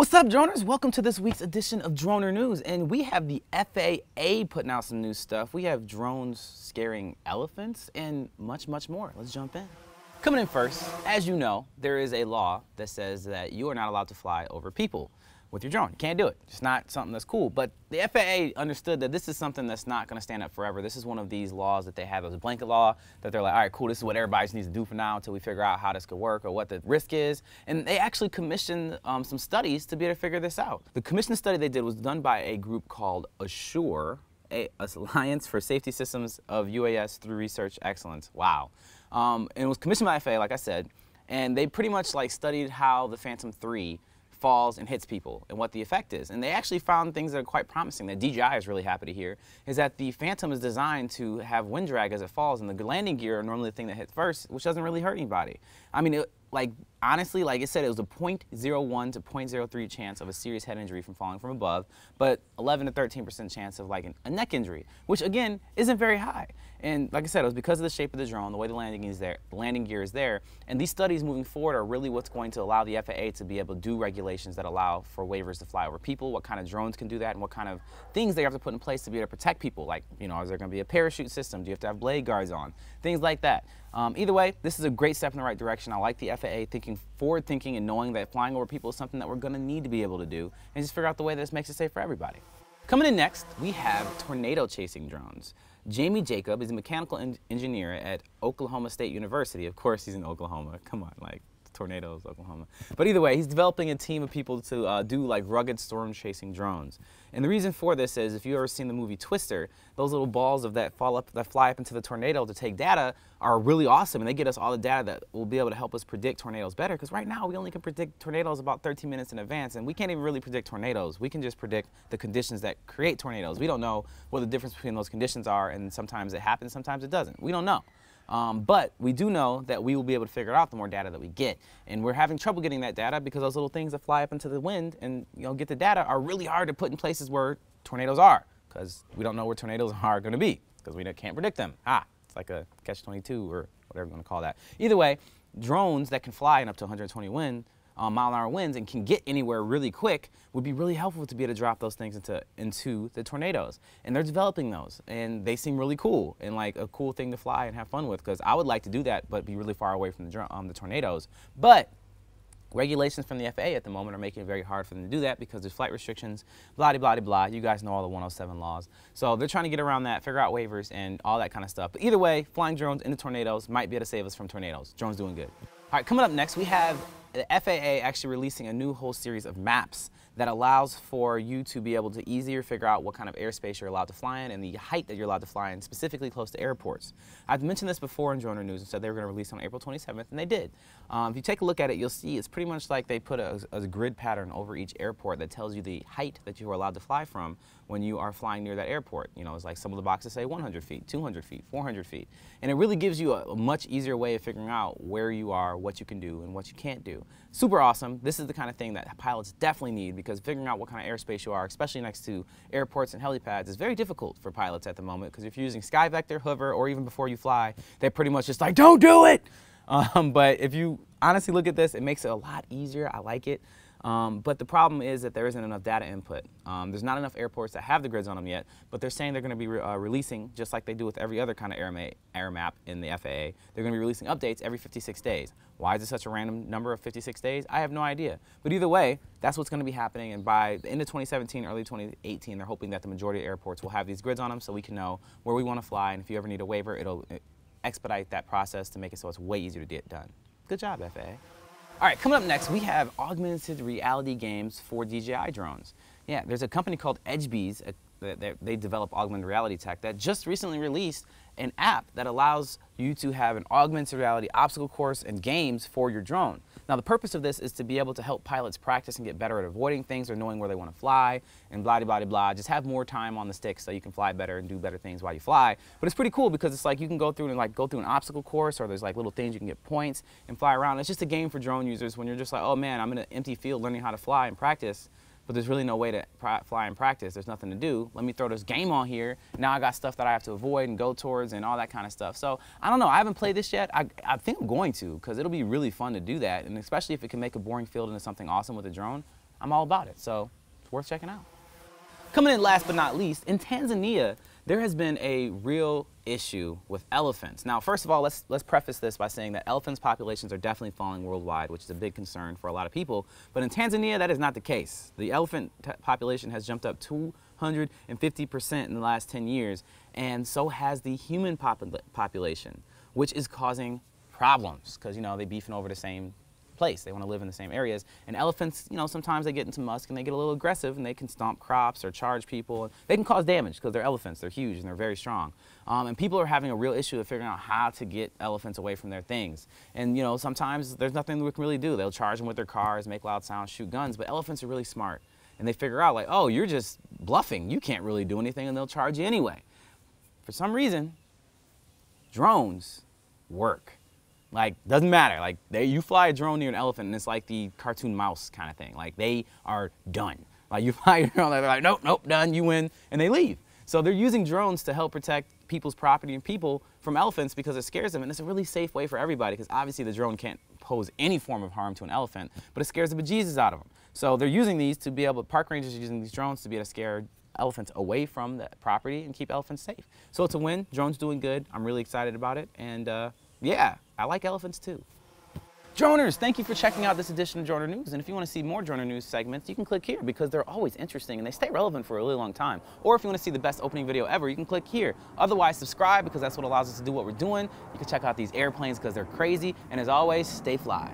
What's up, droners? Welcome to this week's edition of Droner News, and we have the FAA putting out some new stuff. We have drones scaring elephants and much, much more. Let's jump in. Coming in first, as you know, there is a law that says that you are not allowed to fly over people with your drone. You can't do it. It's not something that's cool. But the FAA understood that this is something that's not going to stand up forever. This is one of these laws that they have as a blanket law that they're like, all right, cool, this is what everybody needs to do for now until we figure out how this could work or what the risk is. And they actually commissioned some studies to be able to figure this out. The commissioned study they did was done by a group called Assure, Alliance for Safety Systems of UAS through Research Excellence. Wow. And it was commissioned by FAA, like I said, and they pretty much like studied how the Phantom 3 falls and hits people and what the effect is. And they actually found things that are quite promising that DJI is really happy to hear, is that the Phantom is designed to have wind drag as it falls, and the landing gear are normally the thing that hits first, which doesn't really hurt anybody. I mean, honestly, like it said, it was a 0.01 to 0.03 chance of a serious head injury from falling from above, but 11 to 13% chance of like a neck injury, which again isn't very high. And like I said, it was because of the shape of the drone, the way the landing gear is there, and these studies moving forward are really what's going to allow the FAA to be able to do regulations that allow for waivers to fly over people, what kind of drones can do that, and what kind of things they have to put in place to be able to protect people. Like, you know, is there going to be a parachute system? Do you have to have blade guards on? Things like that. Either way, this is a great step in the right direction. I like the FAA forward thinking and knowing that flying over people is something that we're going to need to be able to do, and just figure out the way that this makes it safe for everybody. Coming in next, we have tornado chasing drones. Jamie Jacob is a mechanical engineer at Oklahoma State University. Of course, he's in Oklahoma. Come on, like tornadoes, Oklahoma. But either way, he's developing a team of people to do like rugged storm chasing drones. And the reason for this is, if you've ever seen the movie Twister, those little balls that fly up into the tornado to take data are really awesome, and they get us all the data that will be able to help us predict tornadoes better, because right now we only can predict tornadoes about 13 minutes in advance, and we can't even really predict tornadoes. We can just predict the conditions that create tornadoes. We don't know what the difference between those conditions are, and sometimes it happens, sometimes it doesn't. We don't know. But we do know that we will be able to figure out the more data that we get. And we're having trouble getting that data because those little things that fly up into the wind and get the data are really hard to put in places where tornadoes are, because we don't know where tornadoes are going to be because we can't predict them. It's like a catch-22 or whatever you want to call that. Either way, drones that can fly in up to 120 mile-an-hour winds and can get anywhere really quick would be really helpful to be able to drop those things into the tornadoes. And they're developing those, and they seem really cool and like a cool thing to fly and have fun with, because I would like to do that but be really far away from the tornadoes. But regulations from the FAA at the moment are making it very hard for them to do that because there's flight restrictions, blah, blah, blah. You guys know all the 107 laws. So they're trying to get around that, figure out waivers and all that kind of stuff. But either way, flying drones into tornadoes might be able to save us from tornadoes. Drones doing good. All right, coming up next, we have the FAA actually releasing a new whole series of maps that allows for you to be able to easier figure out what kind of airspace you're allowed to fly in and the height that you're allowed to fly in, specifically close to airports. I've mentioned this before in Droner News and said they were going to release on April 27th, and they did. If you take a look at it, you'll see it's pretty much like they put a grid pattern over each airport that tells you the height that you are allowed to fly from when you are flying near that airport. You know, it's like some of the boxes say 100 feet, 200 feet, 400 feet. And it really gives you a much easier way of figuring out where you are, what you can do, and what you can't do. Super awesome. This is the kind of thing that pilots definitely need, because figuring out what kind of airspace you are, especially next to airports and helipads, is very difficult for pilots at the moment, because if you're using Sky Vector, Hover, or even before you fly, they're pretty much just like, don't do it! But if you honestly look at this, it makes it a lot easier. I like it. But the problem is that there isn't enough data input. There's not enough airports that have the grids on them yet, but they're saying they're going to be releasing, just like they do with every other kind of air map in the FAA, they're going to be releasing updates every 56 days. Why is it such a random number of 56 days? I have no idea. But either way, that's what's going to be happening, and by the end of 2017, early 2018, they're hoping that the majority of airports will have these grids on them so we can know where we want to fly, and if you ever need a waiver, it'll expedite that process to make it so it's way easier to get done. Good job, FAA. All right, coming up next, we have augmented reality games for DJI drones. Yeah, there's a company called Edgebees. They develop augmented reality tech that just recently released an app that allows you to have an augmented reality obstacle course and games for your drone. Now, the purpose of this is to be able to help pilots practice and get better at avoiding things or knowing where they want to fly and blah, blah, blah, blah. Just have more time on the stick so you can fly better and do better things while you fly. But it's pretty cool because it's like you can go through an obstacle course, or there's like little things you can get points and fly around. It's just a game for drone users when you're just like, oh man, I'm in an empty field learning how to fly and practice, but there's really no way to fly and practice. There's nothing to do. Let me throw this game on here. Now I got stuff that I have to avoid and go towards and all that kind of stuff. So I don't know. I haven't played this yet. I think I'm going to, because it'll be really fun to do that, and especially if it can make a boring field into something awesome with a drone. I'm all about it. So it's worth checking out. Coming in last but not least, in Tanzania, there has been a real issue with elephants. Now, first of all, let's preface this by saying that elephants' populations are definitely falling worldwide, which is a big concern for a lot of people. But in Tanzania, that is not the case. The elephant population has jumped up 250% in the last 10 years, and so has the human population, which is causing problems because, you know, they're beefing over the same place. They want to live in the same areas. And elephants, you know, sometimes they get into musk and they get a little aggressive and they can stomp crops or charge people. They can cause damage because they're elephants. They're huge and they're very strong. And people are having a real issue of figuring out how to get elephants away from their things. And, you know, sometimes there's nothing we can really do. They'll charge them with their cars, make loud sounds, shoot guns. But elephants are really smart. And they figure out, like, oh, you're just bluffing. You can't really do anything, and they'll charge you anyway. For some reason, drones work. Like, doesn't matter. Like, you fly a drone near an elephant, and it's like the cartoon mouse kind of thing. Like, they are done. Like, you fly your drone, they're like, nope, nope, done, you win, and they leave. So they're using drones to help protect people's property and people from elephants because it scares them, and it's a really safe way for everybody because obviously the drone can't pose any form of harm to an elephant, but it scares the bejesus out of them. So they're using these to be able, park rangers are using these drones to be able to scare elephants away from the property and keep elephants safe. So it's a win. Drone's doing good. I'm really excited about it, and yeah, I like elephants too. Droners, thank you for checking out this edition of Droner News. And if you want to see more Droner News segments, you can click here because they're always interesting and they stay relevant for a really long time. Or if you want to see the best opening video ever, you can click here. Otherwise, subscribe because that's what allows us to do what we're doing. You can check out these airplanes because they're crazy. And as always, stay fly.